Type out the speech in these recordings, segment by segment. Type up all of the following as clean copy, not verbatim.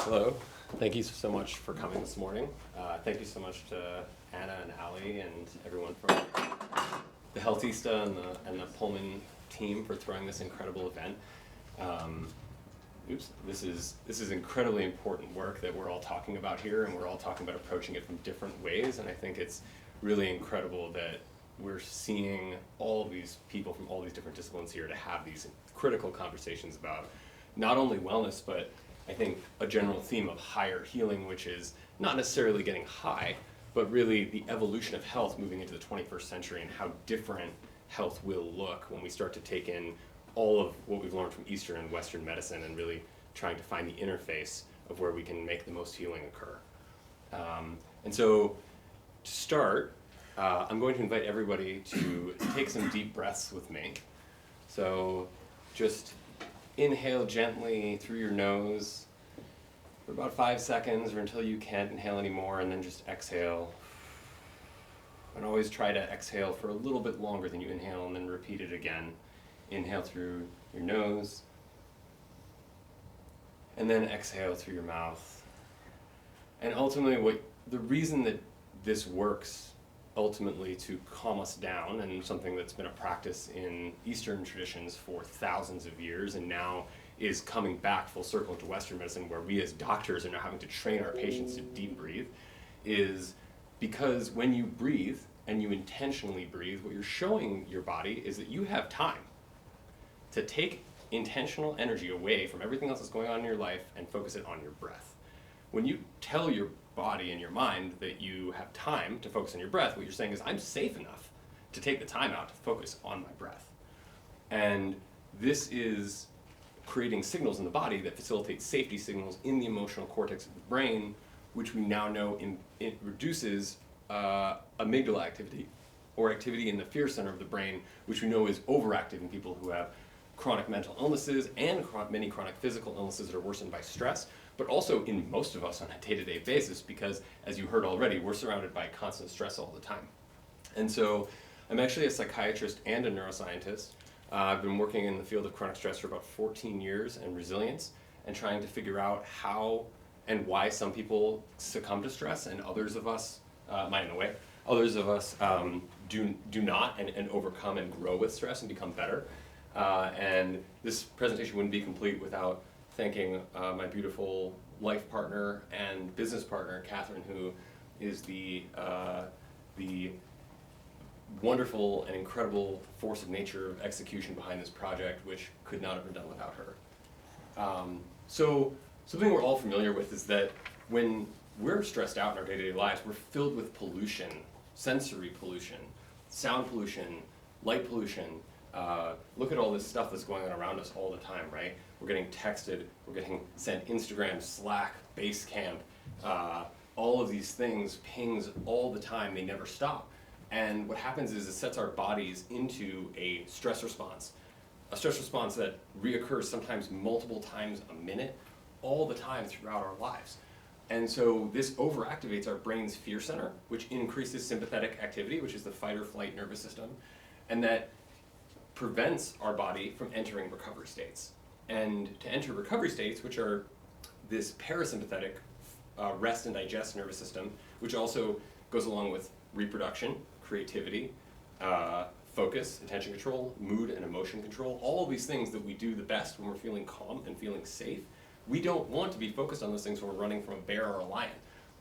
Hello. Thank you so much for coming this morning. Thank you so much to Anna and Ali and everyone from the Healthista and the Pullman team for throwing this incredible event. This is incredibly important work that we're all talking about here, and we're all talking about approaching it from different ways. And I think it's really incredible that we're seeing all of these people from all these different disciplines here to have these critical conversations about not only wellness, but I think a general theme of higher healing, which is not necessarily getting high, but really the evolution of health moving into the 21st century and how different health will look when we start to take in all of what we've learned from Eastern and Western medicine and really trying to find the interface of where we can make the most healing occur. And so to start, I'm going to invite everybody to take some deep breaths with me. So just inhale gently through your nose for about 5 seconds or until you can't inhale anymore, and then just exhale. And always try to exhale for a little bit longer than you inhale, and then repeat it again. Inhale through your nose, and then exhale through your mouth. And ultimately, the reason that this works ultimately to calm us down, and something that's been a practice in Eastern traditions for thousands of years and now is coming back full circle into Western medicine, where we as doctors are now having to train our patients to deep breathe, is because when you breathe and you intentionally breathe, what you're showing your body is that you have time to take intentional energy away from everything else that's going on in your life and focus it on your breath. When you tell your body and your mind that you have time to focus on your breath, what you're saying is, I'm safe enough to take the time out to focus on my breath. And this is creating signals in the body that facilitate safety signals in the emotional cortex of the brain, which we now know it reduces amygdala activity, or activity in the fear center of the brain, which we know is overactive in people who have chronic mental illnesses and many chronic physical illnesses that are worsened by stress, but also in most of us on a day-to-day basis, because as you heard already, we're surrounded by constant stress all the time. And so I'm actually a psychiatrist and a neuroscientist. I've been working in the field of chronic stress for about 14 years and resilience, and trying to figure out how and why some people succumb to stress and others of us, mine in a way, others of us do not and overcome and grow with stress and become better. And this presentation wouldn't be complete without thanking my beautiful life partner and business partner, Catherine, who is the wonderful and incredible force of nature of execution behind this project, which could not have been done without her. So something we're all familiar with is that when we're stressed out in our day-to-day lives, we're filled with pollution, sensory pollution, sound pollution, light pollution. Look at all this stuff that's going on around us all the time, right? We're getting texted, we're getting sent Instagram, Slack, Basecamp, all of these things, pings all the time, they never stop. And what happens is it sets our bodies into a stress response that reoccurs sometimes multiple times a minute, all the time throughout our lives. And so this overactivates our brain's fear center, which increases sympathetic activity, which is the fight or flight nervous system, and that prevents our body from entering recovery states. And to enter recovery states, which are this parasympathetic rest and digest nervous system, which also goes along with reproduction, creativity, focus, attention control, mood and emotion control, all of these things that we do the best when we're feeling calm and feeling safe. We don't want to be focused on those things when we're running from a bear or a lion.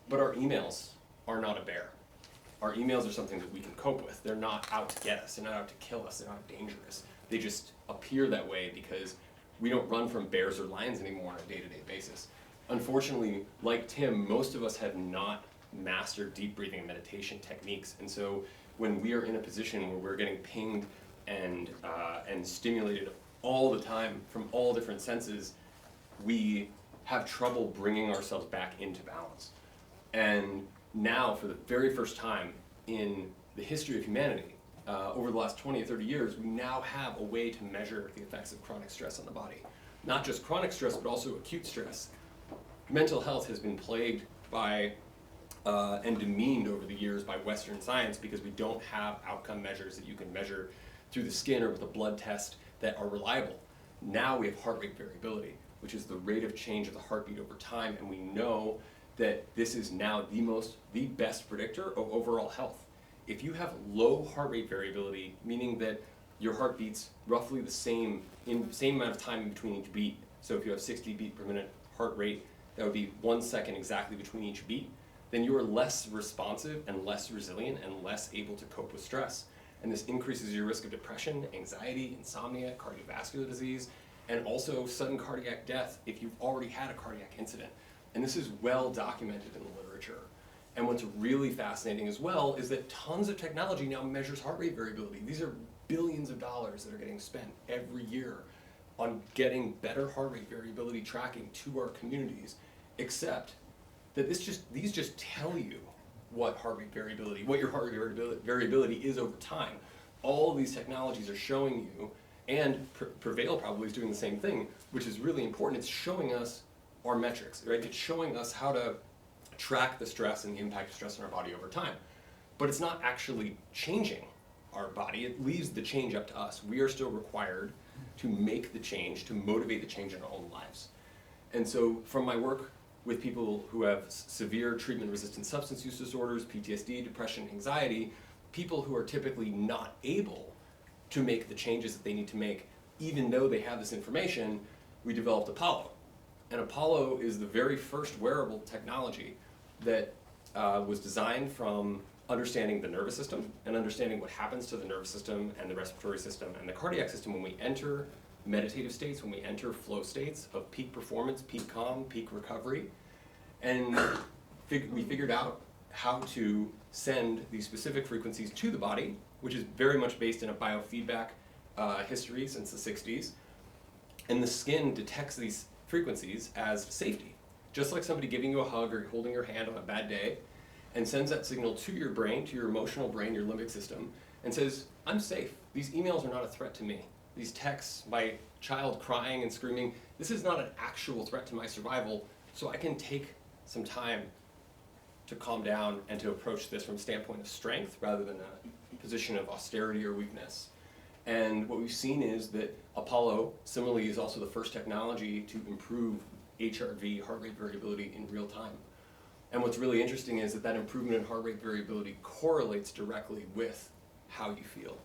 But our emails are not a bear. Our emails are something that we can cope with. They're not out to get us. They're not out to kill us. They're not dangerous. They just appear that way because we don't run from bears or lions anymore on a day-to-day basis. Unfortunately, like Tim, most of us have not mastered deep breathing and meditation techniques. And so when we are in a position where we're getting pinged and stimulated all the time from all different senses, we have trouble bringing ourselves back into balance. And now, for the very first time in the history of humanity, over the last 20 or 30 years, we now have a way to measure the effects of chronic stress on the body. Not just chronic stress, but also acute stress. Mental health has been plagued by and demeaned over the years by Western science because we don't have outcome measures that you can measure through the skin or with a blood test that are reliable. Now we have heart rate variability. which is the rate of change of the heartbeat over time, and we know that this is now the best predictor of overall health. If you have low heart rate variability, meaning that your heart beats roughly the same amount of time in between each beat, so if you have 60 beat per minute heart rate, that would be 1 second exactly between each beat, then you are less responsive and less resilient and less able to cope with stress. And this increases your risk of depression, anxiety, insomnia, cardiovascular disease, and also sudden cardiac death if you've already had a cardiac incident. And this is well documented in the literature. And what's really fascinating as well is that tons of technology now measures heart rate variability. These are billions of dollars that are getting spent every year on getting better heart rate variability tracking to our communities, except that these just tell you what your heart rate variability is over time. All of these technologies are showing you, and Prevail probably is doing the same thing, which is really important. It's showing us our metrics, right? It's showing us how to track the stress and the impact of stress on our body over time. But it's not actually changing our body. It leaves the change up to us. We are still required to make the change, to motivate the change in our own lives. And so from my work with people who have severe treatment-resistant substance use disorders, PTSD, depression, anxiety, people who are typically not able to make the changes that they need to make, even though they have this information, we developed Apollo. And Apollo is the very first wearable technology that was designed from understanding the nervous system and understanding what happens to the nervous system and the respiratory system and the cardiac system when we enter meditative states, when we enter flow states of peak performance, peak calm, peak recovery. And we figured out how to send these specific frequencies to the body, which is very much based in a biofeedback history since the 60s. And the skin detects these frequencies as safety. Just like somebody giving you a hug or holding your hand on a bad day, and sends that signal to your brain, to your emotional brain, your limbic system, and says, I'm safe. These emails are not a threat to me. These texts, my child crying and screaming, this is not an actual threat to my survival, so I can take some time to calm down and to approach this from a standpoint of strength rather than a position of austerity or weakness. And what we've seen is that Apollo, similarly, is also the first technology to improve HRV, heart rate variability, in real time. And what's really interesting is that improvement in heart rate variability correlates directly with how you feel.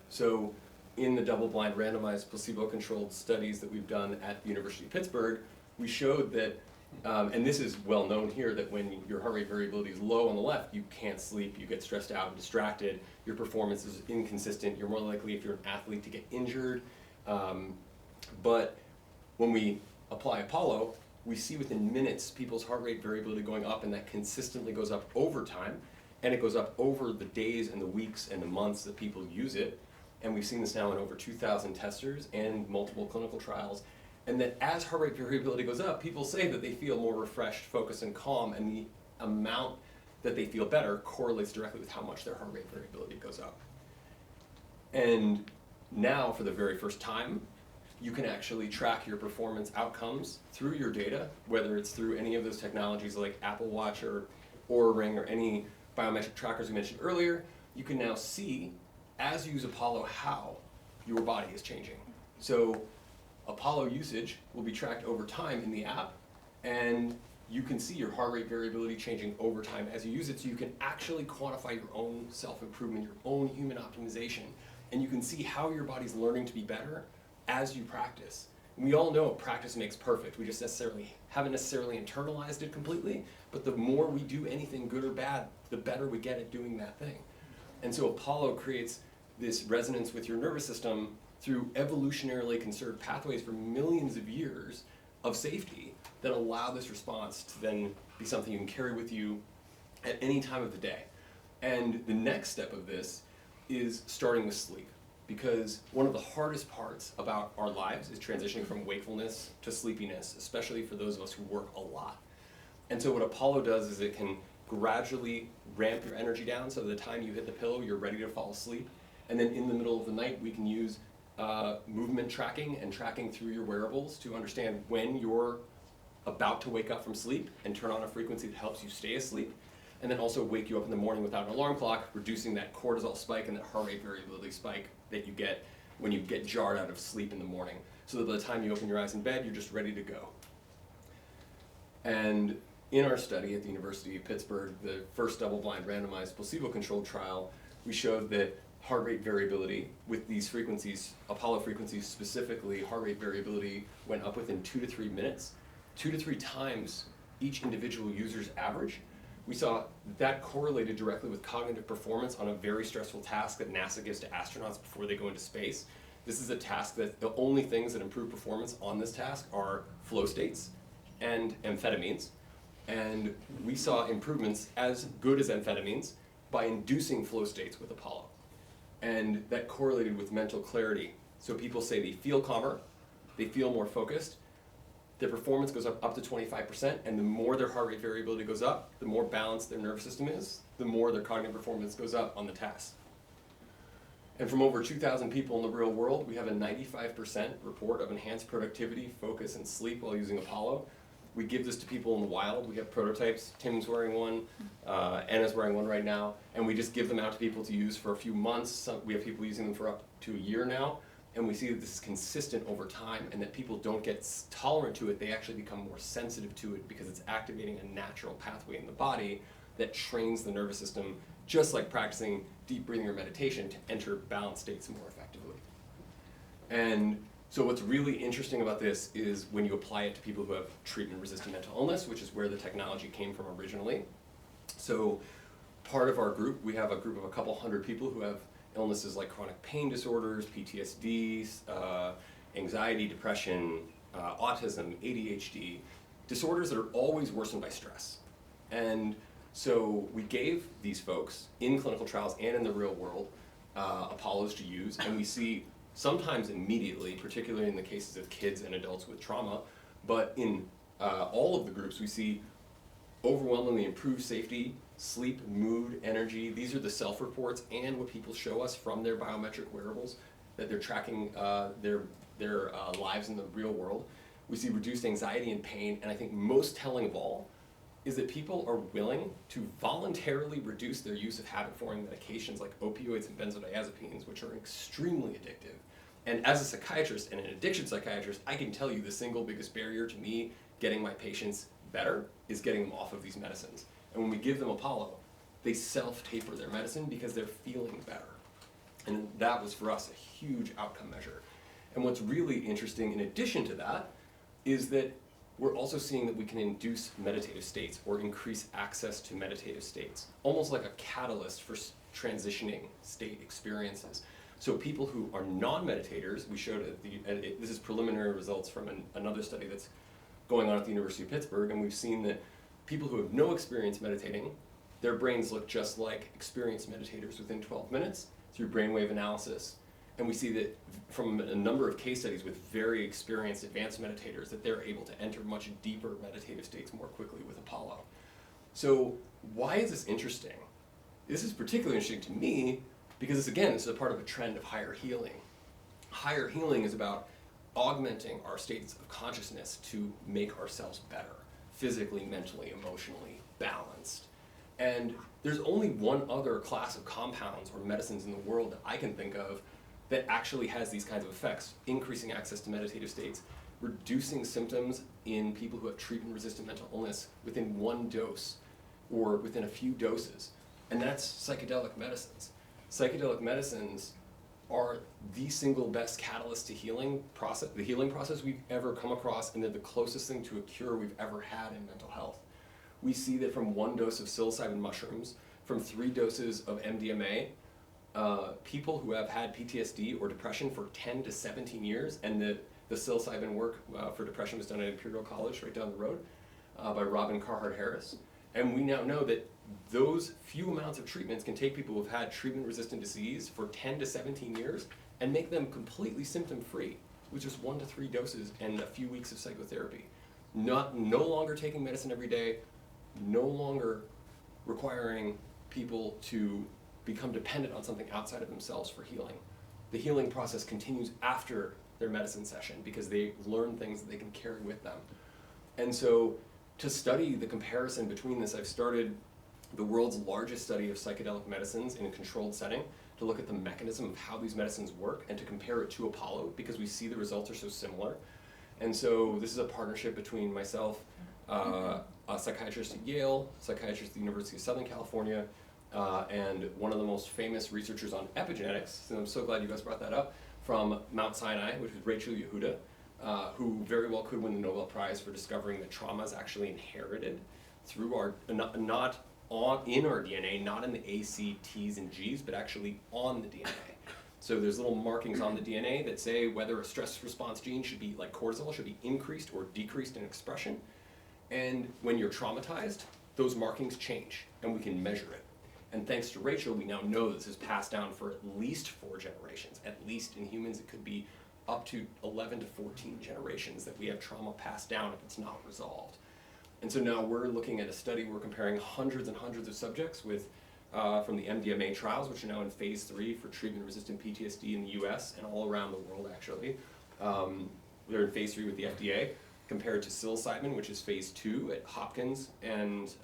So in the double-blind randomized placebo-controlled studies that we've done at the University of Pittsburgh, we showed that, and this is well known here, that when your heart rate variability is low on the left, you can't sleep, you get stressed out and distracted, your performance is inconsistent, you're more likely, if you're an athlete, to get injured. But when we apply Apollo, we see within minutes people's heart rate variability going up, and that consistently goes up over time, and it goes up over the days and the weeks and the months that people use it. And we've seen this now in over 2,000 testers and multiple clinical trials. And that as heart rate variability goes up, people say that they feel more refreshed, focused, and calm, and the amount that they feel better correlates directly with how much their heart rate variability goes up. And now, for the very first time, you can actually track your performance outcomes through your data, whether it's through any of those technologies like Apple Watch or Oura Ring or any biometric trackers we mentioned earlier. You can now see, as you use Apollo, how your body is changing. So Apollo usage will be tracked over time in the app, and you can see your heart rate variability changing over time as you use it, so you can actually quantify your own self-improvement, your own human optimization, and you can see how your body's learning to be better as you practice. And we all know practice makes perfect. We just haven't necessarily internalized it completely, but the more we do anything good or bad, the better we get at doing that thing. And so Apollo creates this resonance with your nervous system through evolutionarily conserved pathways for millions of years of safety that allow this response to then be something you can carry with you at any time of the day. And the next step of this is starting with sleep. Because one of the hardest parts about our lives is transitioning from wakefulness to sleepiness, especially for those of us who work a lot. And so what Apollo does is it can gradually ramp your energy down so the time you hit the pillow, you're ready to fall asleep. And then in the middle of the night, we can use movement tracking and tracking through your wearables to understand when you're about to wake up from sleep and turn on a frequency that helps you stay asleep. And then also wake you up in the morning without an alarm clock, reducing that cortisol spike and that heart rate variability spike that you get when you get jarred out of sleep in the morning. so that by the time you open your eyes in bed, you're just ready to go. And in our study at the University of Pittsburgh, the first double-blind randomized placebo-controlled trial, we showed that heart rate variability with these frequencies, Apollo frequencies specifically, heart rate variability went up within 2 to 3 minutes, 2 to 3 times each individual user's average. We saw that correlated directly with cognitive performance on a very stressful task that NASA gives to astronauts before they go into space. This is a task that the only things that improve performance on this task are flow states and amphetamines. And we saw improvements as good as amphetamines by inducing flow states with Apollo. And that correlated with mental clarity. So people say they feel calmer, they feel more focused, their performance goes up to 25%, and the more their heart rate variability goes up, the more balanced their nervous system is, the more their cognitive performance goes up on the task. And from over 2,000 people in the real world, we have a 95% report of enhanced productivity, focus, and sleep while using Apollo. We give this to people in the wild. We have prototypes. Tim's wearing one, Anna's wearing one right now, and we just give them out to people to use for a few months. We have people using them for up to a year now, and we see that this is consistent over time and that people don't get tolerant to it. They actually become more sensitive to it because it's activating a natural pathway in the body that trains the nervous system, just like practicing deep breathing or meditation, to enter balanced states more effectively. And so what's really interesting about this is when you apply it to people who have treatment-resistant mental illness, which is where the technology came from originally. So part of our group, we have a group of a couple hundred people who have illnesses like chronic pain disorders, PTSD, anxiety, depression, autism, ADHD, disorders that are always worsened by stress. And so we gave these folks in clinical trials and in the real world Apollos to use, and we see sometimes immediately, particularly in the cases of kids and adults with trauma, but in all of the groups we see overwhelmingly improved safety, sleep, mood, energy. These are the self-reports and what people show us from their biometric wearables, that they're tracking their lives in the real world. We see reduced anxiety and pain, and I think most telling of all is that people are willing to voluntarily reduce their use of habit-forming medications like opioids and benzodiazepines, which are extremely addictive. And as a psychiatrist and an addiction psychiatrist, I can tell you the single biggest barrier to me getting my patients better is getting them off of these medicines. And when we give them Apollo, they self-taper their medicine because they're feeling better. And that was for us a huge outcome measure. And what's really interesting in addition to that is that we're also seeing that we can induce meditative states or increase access to meditative states, almost like a catalyst for transitioning state experiences. So people who are non-meditators, we showed this is preliminary results from another study that's going on at the University of Pittsburgh, and we've seen that people who have no experience meditating, their brains look just like experienced meditators within 12 minutes through brainwave analysis. And we see that from a number of case studies with very experienced advanced meditators that they're able to enter much deeper meditative states more quickly with Apollo. So why is this interesting? This is particularly interesting to me because this is a part of a trend of higher healing. Higher healing is about augmenting our states of consciousness to make ourselves better, physically, mentally, emotionally balanced. And there's only one other class of compounds or medicines in the world that I can think of that actually has these kinds of effects, increasing access to meditative states, reducing symptoms in people who have treatment-resistant mental illness within one dose or within a few doses, and that's psychedelic medicines. Psychedelic medicines are the single best catalyst to the healing process we've ever come across, and they're the closest thing to a cure we've ever had in mental health. We see that from one dose of psilocybin mushrooms, from 3 doses of MDMA, people who have had PTSD or depression for 10 to 17 years, and the psilocybin work for depression was done at Imperial College right down the road by Robin Carhart Harris. And we now know that those few amounts of treatments can take people who've had treatment-resistant disease for 10 to 17 years and make them completely symptom-free with just 1 to 3 doses and a few weeks of psychotherapy. No longer taking medicine every day, no longer requiring people to become dependent on something outside of themselves for healing. The healing process continues after their medicine session because they learn things that they can carry with them. And so to study the comparison between this, I've started the world's largest study of psychedelic medicines in a controlled setting to look at the mechanism of how these medicines work and to compare it to Apollo because we see the results are so similar. And so this is a partnership between myself, a psychiatrist at Yale, psychiatrist at the University of Southern California, and one of the most famous researchers on epigenetics, and I'm so glad you guys brought that up, from Mount Sinai, which was Rachel Yehuda, who very well could win the Nobel Prize for discovering that trauma is actually inherited through our, not in our DNA, not in the A, C, T's, and G's, but actually on the DNA. So there's little markings on the DNA that say whether a stress response gene should be, like cortisol, should be increased or decreased in expression. And when you're traumatized, those markings change, and we can measure it. And thanks to Rachel, we now know this is passed down for at least 4 generations. At least in humans, it could be up to 11 to 14 generations that we have trauma passed down if it's not resolved. And so now we're looking at a study, we're comparing hundreds and hundreds of subjects with, from the MDMA trials, which are now in phase 3 for treatment-resistant PTSD in the US and all around the world, actually. They're in phase 3 with the FDA, compared to psilocybin, which is phase 2 at Hopkins, and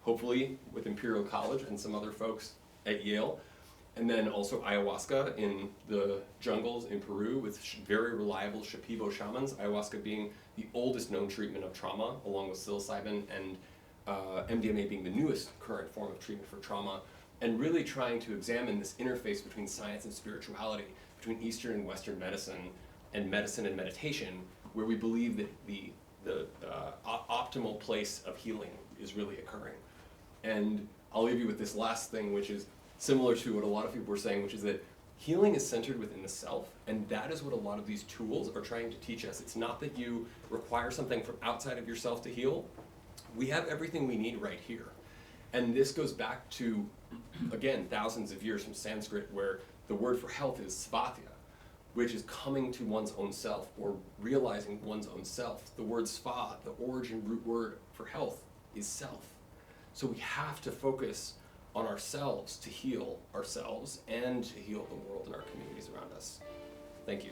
hopefully with Imperial College and some other folks at Yale. And then also ayahuasca in the jungles in Peru with very reliable Shipibo shamans, ayahuasca being the oldest known treatment of trauma, along with psilocybin and MDMA being the newest current form of treatment for trauma, and really trying to examine this interface between science and spirituality, between Eastern and Western medicine and meditation, where we believe that the optimal place of healing is really occurring. And I'll leave you with this last thing, which is similar to what a lot of people were saying, which is that healing is centered within the self, and that is what a lot of these tools are trying to teach us. It's not that you require something from outside of yourself to heal. We have everything we need right here. And this goes back to, again, thousands of years from Sanskrit, where the word for health is svatya, which is coming to one's own self or realizing one's own self. The word sva, the origin root word for health, is self. So we have to focus on ourselves to heal ourselves and to heal the world and our communities around us. Thank you.